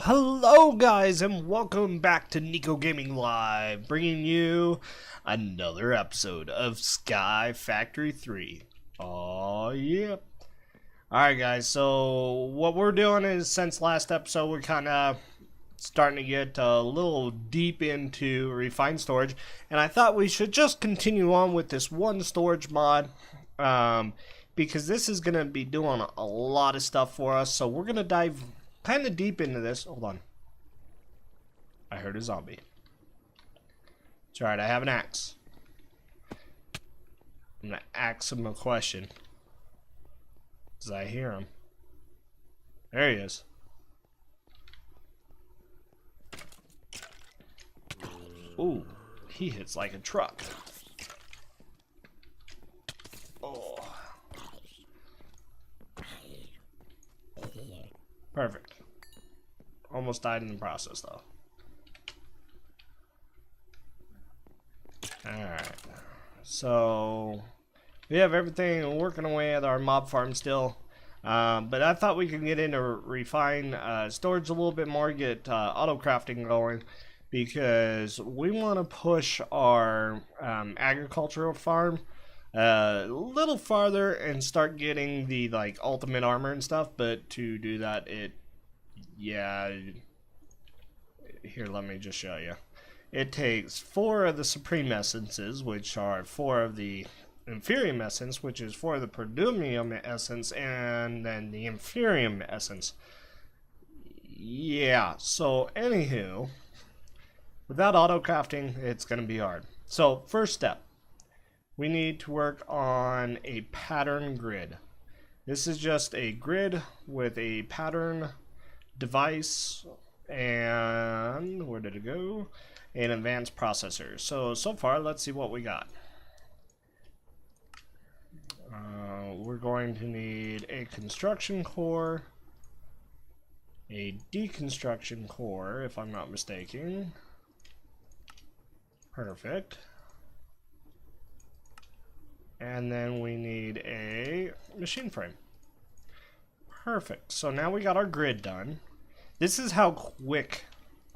Hello guys and welcome back to Nekogaminglive, bringing you another episode of Skyfactory 3. Oh yeah. Alright guys, so what we're doing is, since last episode, we're kind of starting to get a little deep into refined storage, and I thought we should just continue on with this one storage mod, because this is going to be doing a lot of stuff for us. So we're going to dive kind of deep into this. Hold on. I heard a zombie. It's alright, I have an axe. I'm going to ask him a question. Because I hear him. There he is. Ooh, he hits like a truck. Oh. Perfect. Almost died in the process, though. Alright. So, we have everything working away at our mob farm still. But I thought we could get into refine storage a little bit more, get auto crafting going. Because we want to push our agricultural farm a little farther and start getting the ultimate armor and stuff. But to do that, here, let me just show you. It takes 4 of the supreme essences, which are 4 of the inferium essence, which is 4 of the produmium essence, and then the inferium essence. Yeah, so anywho, without auto crafting, it's going to be hard. So first step, we need to work on a pattern grid. This is just a grid with a pattern device and, where did it go? An advanced processor. So far, let's see what we got. We're going to need a construction core, a deconstruction core, if I'm not mistaken. Perfect. And then we need a machine frame. Perfect. So now we got our grid done. This is how quick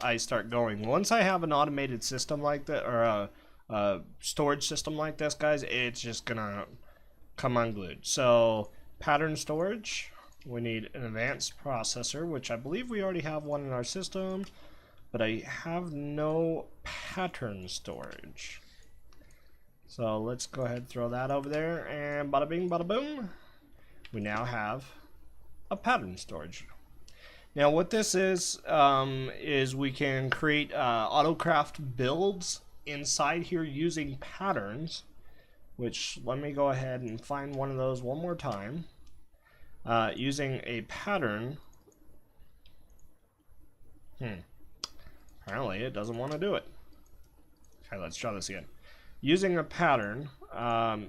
I start going. Once I have an automated system like that, or a storage system like this, guys, it's just gonna come unglued. So pattern storage, we need an advanced processor, which I believe we already have one in our system, but I have no pattern storage. So let's go ahead and throw that over there, and bada bing bada boom, we now have a pattern storage. Now what this is we can create autocraft builds inside here using patterns, which, let me go ahead and find one of those one more time. Using a pattern. Apparently it doesn't want to do it. Okay, let's try this again. Using a pattern,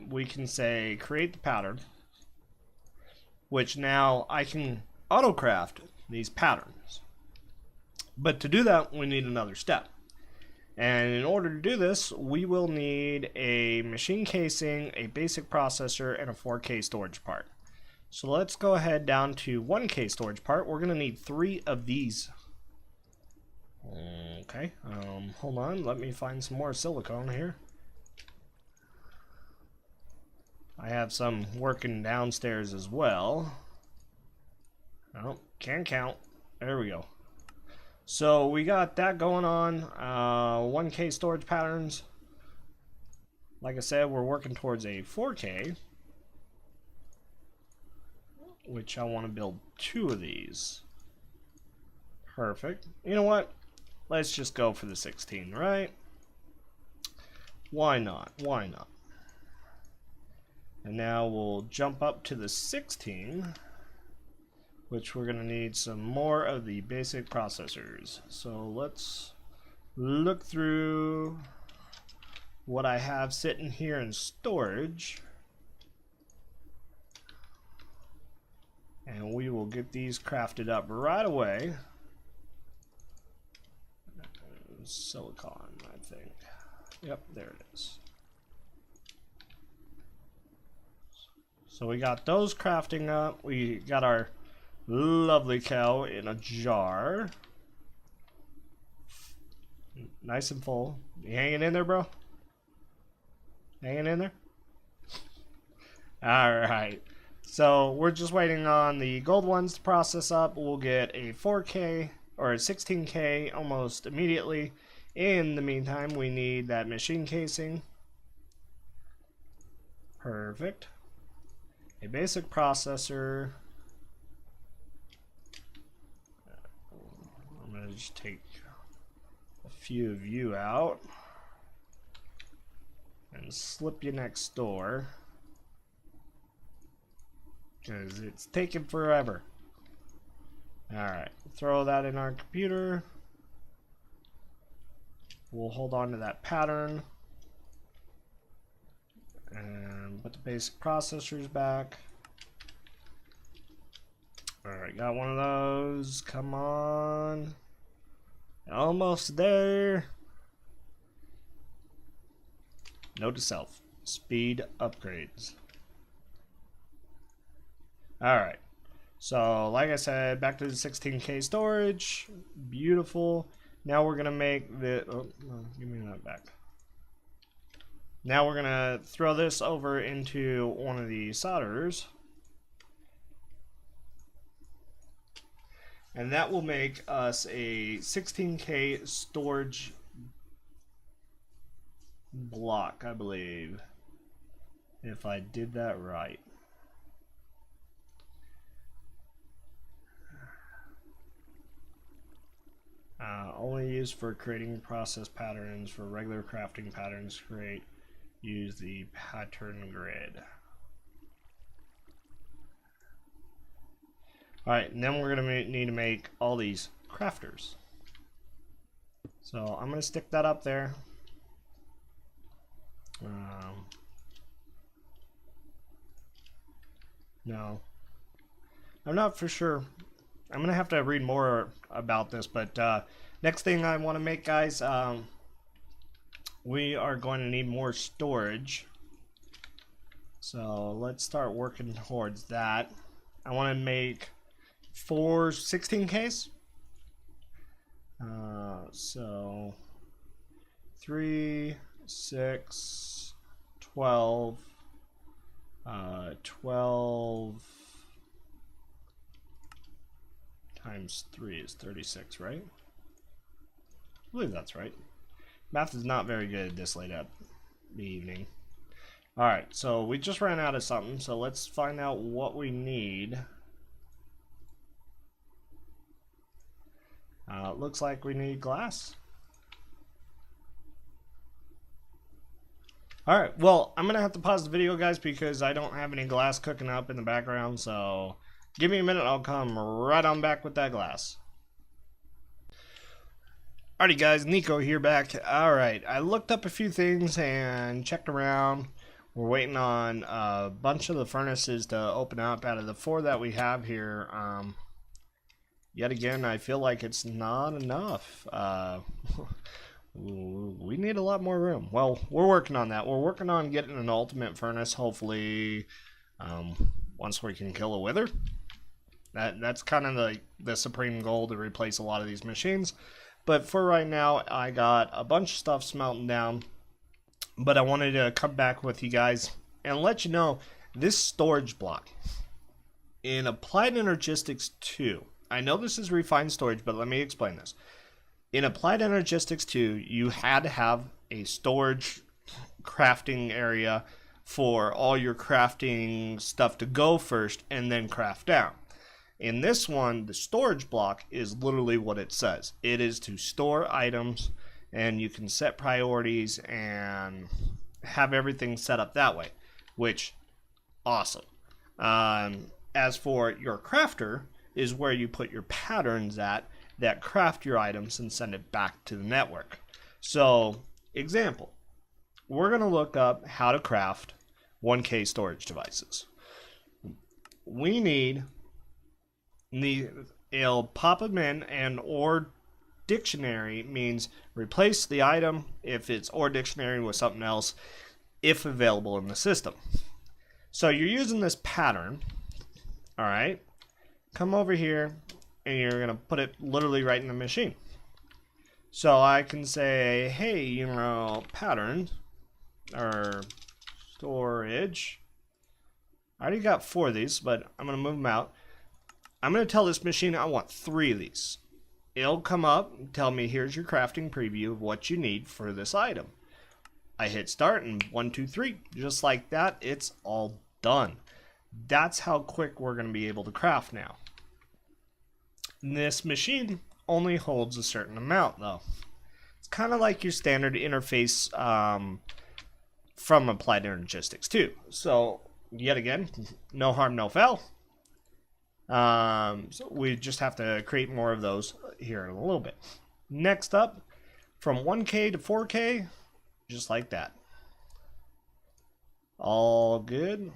we can say create the pattern, which now I can autocraft these patterns. But to do that, we need another step. And in order to do this, we will need a machine casing, a basic processor, and a 4K storage part. So let's go ahead down to 1K storage part. We're going to need 3 of these. Okay, hold on, let me find some more silicone here. I have some working downstairs as well. Oh, can't count. There we go. So we got that going on. 1K storage patterns. Like I said, we're working towards a 4K, which I want to build 2 of these. Perfect. You know what? Let's just go for the 16, right? Why not? Why not? And now we'll jump up to the 16, which we're going to need some more of the basic processors. So let's look through what I have sitting here in storage, and we will get these crafted up right away. Silicon, I think. Yep, there it is. So we got those crafting up. We got our lovely cow in a jar. nice and full. You hanging in there, bro? Hanging in there? Alright. So we're just waiting on the gold ones to process up. We'll get a 4K or a 16K almost immediately. In the meantime, we need that machine casing. Perfect. A basic processor. I'm going to just take a few of you out and slip you next door, because it's taking forever. Alright, throw that in our computer. We'll hold on to that pattern and put the basic processors back. Alright, got one of those. Come on. Almost there. Note to self. Speed upgrades. Alright. So, like I said, back to the 16K storage. Beautiful. Now we're going to make the... Oh, no, give me that back. Now we're going to throw this over into one of the solderers. And that will make us a 16K storage block, I believe. If I did that right. Only used for creating process patterns. For regular crafting patterns, use the pattern grid. Alright, and then we're going to need to make all these crafters. So I'm going to stick that up there. No. I'm not for sure. I'm going to have to read more about this, but next thing I want to make, guys, we are going to need more storage. So let's start working towards that. I want to make 4 16Ks. So 3, 6, 12, 12 times 3 is 36, right? I believe that's right. Math is not very good this late at the evening. Alright, so we just ran out of something, so let's find out what we need. Looks like we need glass. Alright, well, I'm going to have to pause the video, guys, because I don't have any glass cooking up in the background, so give me a minute, I'll come right on back with that glass. Alrighty, guys, Neko here back. Alright, I looked up a few things and checked around. We're waiting on a bunch of the furnaces to open up out of the 4 that we have here. Yet again, I feel like it's not enough. We need a lot more room. Well, we're working on that. We're working on getting an ultimate furnace, hopefully, once we can kill a wither. That's kind of the supreme goal, to replace a lot of these machines. But for right now, I got a bunch of stuff smelting down. But I wanted to come back with you guys and let you know this storage block in Applied Energistics 2. I know this is refined storage, but let me explain this. In Applied Energistics 2, you had to have a storage crafting area for all your crafting stuff to go first and then craft down. In this one, the storage block is literally what it says. It is to store items, and you can set priorities and have everything set up that way, which, awesome. As for your crafter, is where you put your patterns at that craft your items and send it back to the network. So, example, we're going to look up how to craft 1K storage devices. We need it'll pop them in, and or dictionary means replace the item if it's or dictionary with something else if available in the system. So you're using this pattern, all right? Come over here and you're going to put it literally right in the machine. So I can say, hey, you know, pattern or storage. I already got 4 of these, but I'm going to move them out. I'm going to tell this machine I want 3 of these. It'll come up and tell me, here's your crafting preview of what you need for this item. I hit start and 1, 2, 3. Just like that, it's all done. That's how quick we're going to be able to craft now. This machine only holds a certain amount though. It's kind of like your standard interface from Applied Energistics too. So yet again, no harm, no foul. So we just have to create more of those here in a little bit. Next up, from 1K to 4K, just like that. All good.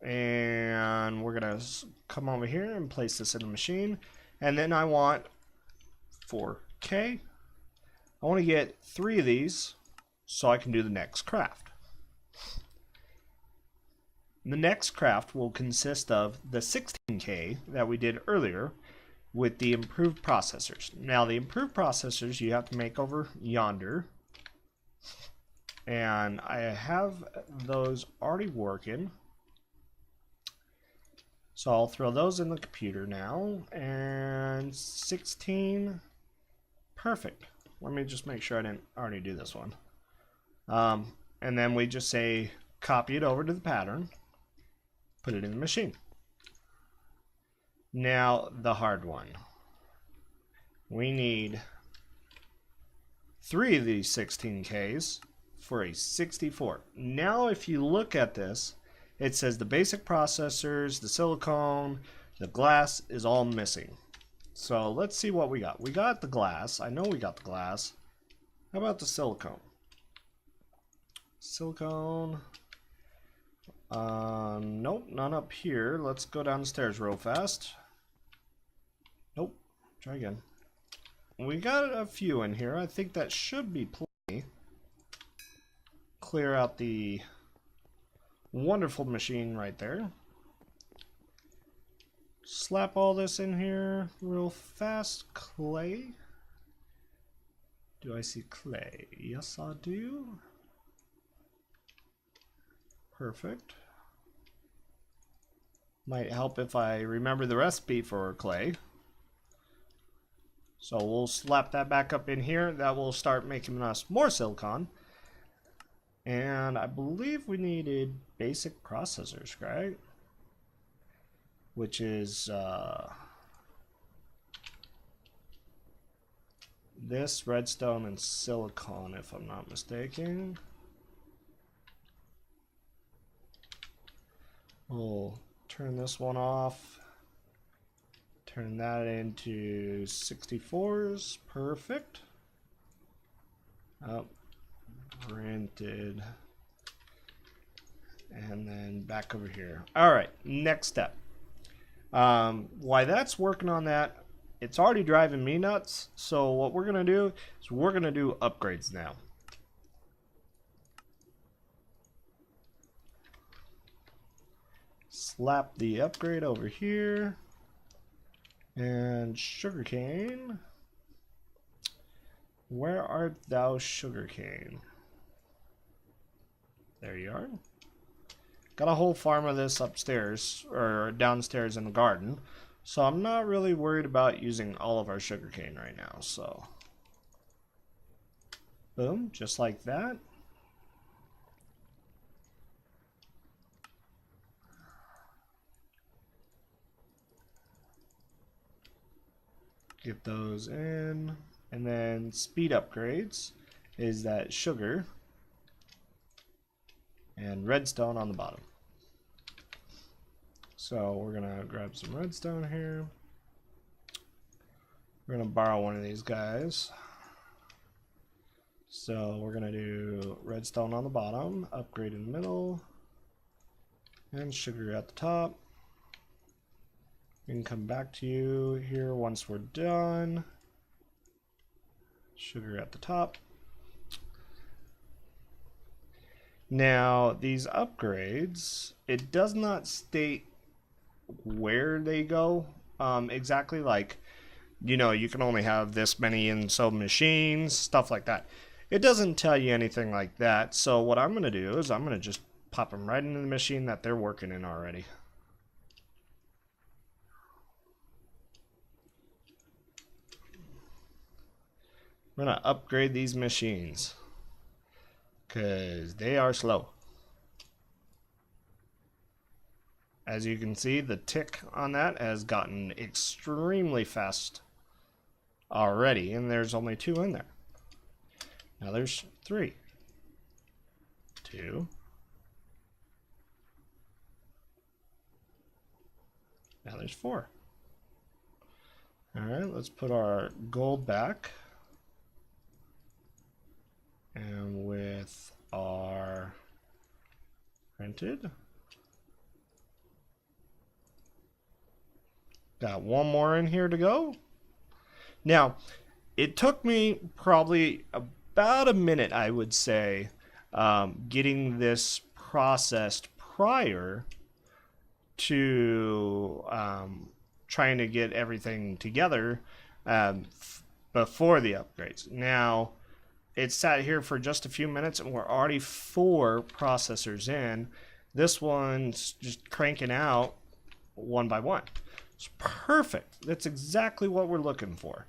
And we're gonna come over here and place this in the machine. And then I want 4K. I want to get 3 of these so I can do the next craft. The next craft will consist of the 16K that we did earlier with the improved processors. Now the improved processors you have to make over yonder. And I have those already working. So I'll throw those in the computer now. And 16. Perfect. Let me just make sure I didn't already do this one. And then we just say copy it over to the pattern. Put it in the machine. Now the hard one. We need 3 of these 16Ks for a 64. Now if you look at this, it says the basic processors, the silicone, the glass is all missing. So let's see what we got. We got the glass. I know we got the glass. How about the silicone? Silicone. Nope, none up here. Let's go down the stairs real fast. Nope. Try again. We got a few in here. I think that should be plenty. Clear out the wonderful machine right there. Slap all this in here real fast. Clay. Do I see clay? Yes, I do. Perfect. Might help if I remember the recipe for clay. So we'll slap that back up in here. That will start making us more silicon. And I believe we needed basic processors, right? Which is this redstone and silicon, if I'm not mistaken. We'll turn this one off. Turn that into 64s. Perfect. Oh, printed. And then back over here. Alright, next step. Why that's working on that, it's already driving me nuts. So what we're going to do is we're going to do upgrades now. Slap the upgrade over here. And sugarcane. Where art thou, sugarcane? There you are. Got a whole farm of this upstairs, or downstairs in the garden. So I'm not really worried about using all of our sugarcane right now, so. Boom, just like that. Get those in. And then speed upgrades is that sugar and redstone on the bottom. So we're gonna grab some redstone here. We're gonna borrow one of these guys. So we're gonna do redstone on the bottom, upgrade in the middle, and sugar at the top. We can come back to you here once we're done. Sugar at the top. Now, these upgrades, it does not state where they go exactly. Like, you know, you can only have this many in so machines, stuff like that. It doesn't tell you anything like that. So what I'm going to do is I'm going to just pop them right into the machine that they're working in already. I'm going to upgrade these machines because they are slow. As you can see, the tick on that has gotten extremely fast already, and there's only 2 in there. Now there's 3. 2. Now there's 4. Alright, let's put our gold back. And with our printed. Got 1 more in here to go. Now, it took me probably about a minute, I would say, getting this processed prior to trying to get everything together before the upgrades. Now, it sat here for just a few minutes and we're already 4 processors in. This one's just cranking out one by one. It's perfect. That's exactly what we're looking for.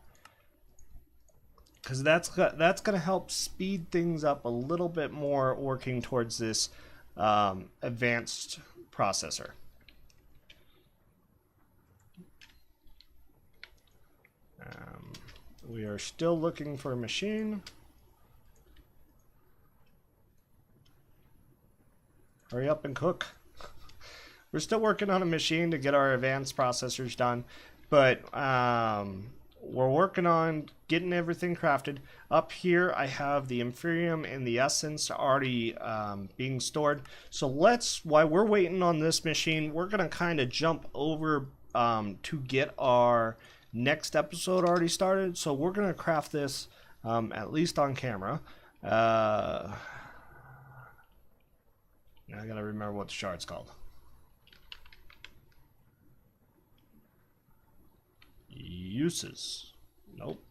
Because that's going to help speed things up a little bit more working towards this advanced processor. We are still looking for a machine. Hurry up and cook. We're still working on a machine to get our advanced processors done, but we're working on getting everything crafted. Up here, I have the Inferium and the Essence already being stored. So while we're waiting on this machine, we're going to kind of jump over to get our next episode already started. So we're going to craft this at least on camera. Now I got to remember what the shard's called. Uses. Nope.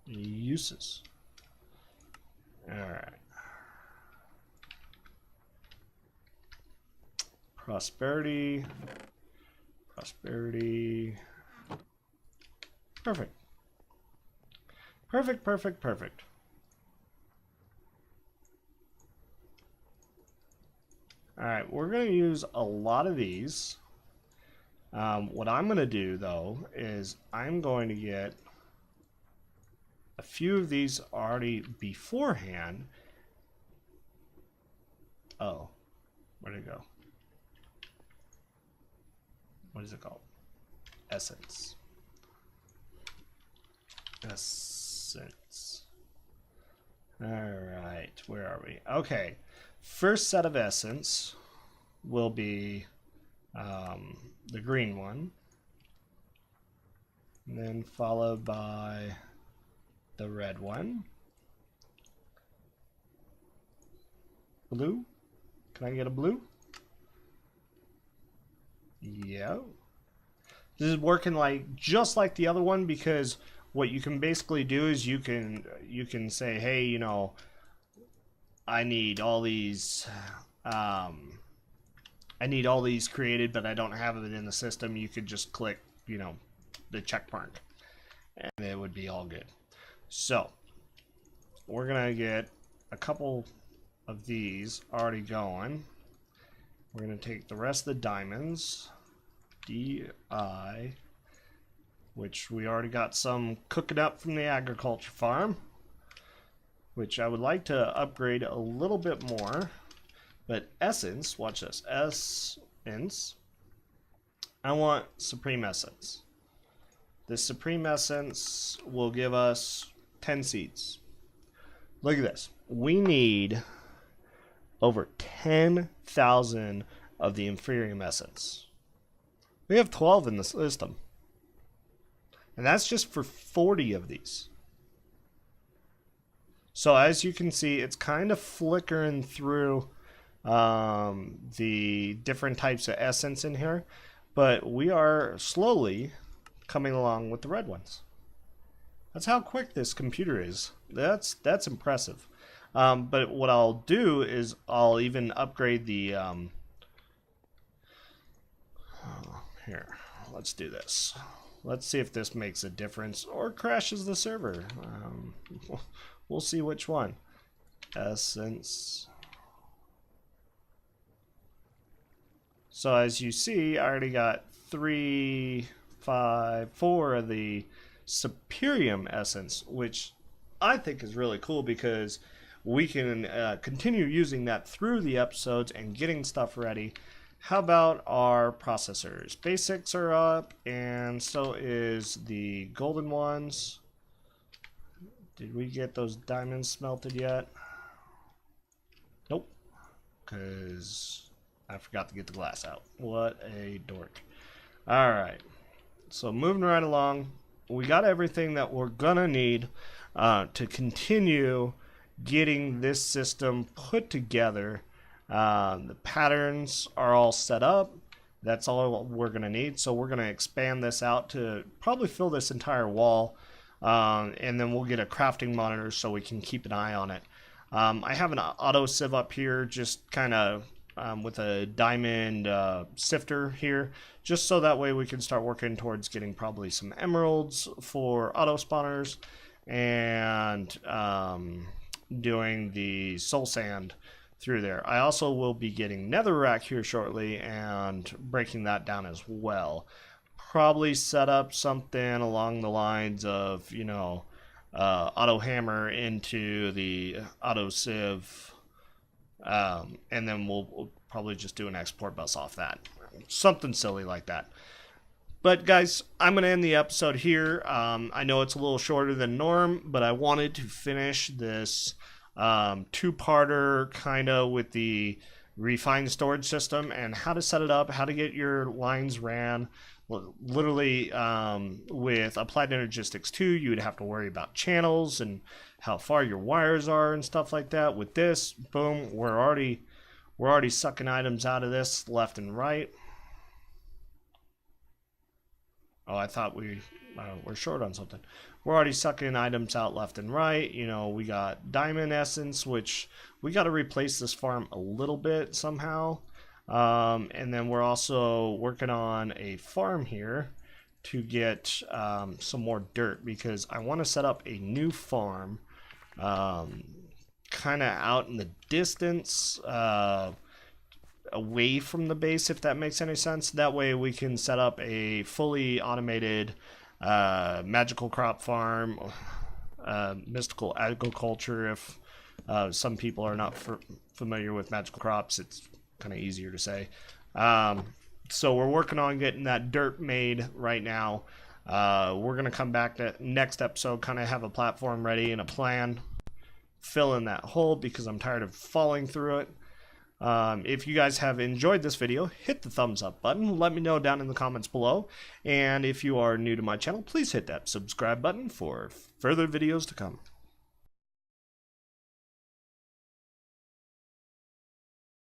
Uses. Alright. Prosperity. Prosperity. Perfect. Perfect, perfect, perfect. Alright, we're going to use a lot of these. What I'm going to do, though, is I'm going to get a few of these already beforehand. Oh, where'd it go? What is it called? Essence. Essence. Alright, where are we? Okay. First set of essence will be the green one, and then followed by the red one. Blue? Can I get a blue? Yeah. This is working just like the other one, because what you can basically do is you can say, hey, you know, I need all these created, but I don't have it in the system. You could just click, you know, the check mark, and it would be all good. So we're gonna get a couple of these already going. We're gonna take the rest of the diamonds, DI, which we already got some cooking up from the agriculture farm, which I would like to upgrade a little bit more. But essence, watch this, essence, I want supreme essence. This supreme essence will give us 10 seeds. Look at this. We need over 10,000 of the Inferium essence. We have 12 in the system. And that's just for 40 of these. So as you can see, it's kind of flickering through the different types of essence in here. but we are slowly coming along with the red ones. That's how quick this computer is. That's impressive. But what I'll do is I'll even upgrade the here, let's do this. Let's see if this makes a difference or crashes the server. We'll see which one. Essence. So as you see, I already got 3, 5, 4 of the Superium Essence, which I think is really cool because we can continue using that through the episodes and getting stuff ready. How about our processors? Basics are up, and so is the golden ones. Did we get those diamonds smelted yet? Nope, because I forgot to get the glass out. What a dork. Alright, so moving right along, we got everything that we're gonna need to continue getting this system put together. The patterns are all set up. That's all we're going to need. So we're going to expand this out to probably fill this entire wall. And then we'll get a crafting monitor so we can keep an eye on it. I have an auto sieve up here, just kind of with a diamond sifter here, just so that way we can start working towards getting probably some emeralds for auto spawners and doing the soul sand through there. I also will be getting netherrack here shortly and breaking that down as well. Probably set up something along the lines of, you know, auto hammer into the auto sieve, and then we'll probably just do an export bus off that. Something silly like that. But guys, I'm going to end the episode here. I know it's a little shorter than norm, but I wanted to finish this two-parter kind of with the refined storage system and how to set it up, how to get your lines ran. Literally, with Applied Energistics 2, you would have to worry about channels and how far your wires are and stuff like that. With this, boom, we're already sucking items out of this left and right. Oh, I thought we're short on something. We're already sucking items out left and right. You know, we got diamond essence, which we got to replace this farm a little bit somehow. And then we're also working on a farm here to get some more dirt, because I want to set up a new farm kind of out in the distance, away from the base, if that makes any sense. That way we can set up a fully automated magical crop farm, mystical agriculture. If some people are not familiar with magical crops, it's kind of easier to say. So we're working on getting that dirt made right now. We're going to come back to next episode, kind of have a platform ready and a plan, fill in that hole because I'm tired of falling through it. If you guys have enjoyed this video, hit the thumbs up button. Let me know down in the comments below. And if you are new to my channel, please hit that subscribe button for further videos to come.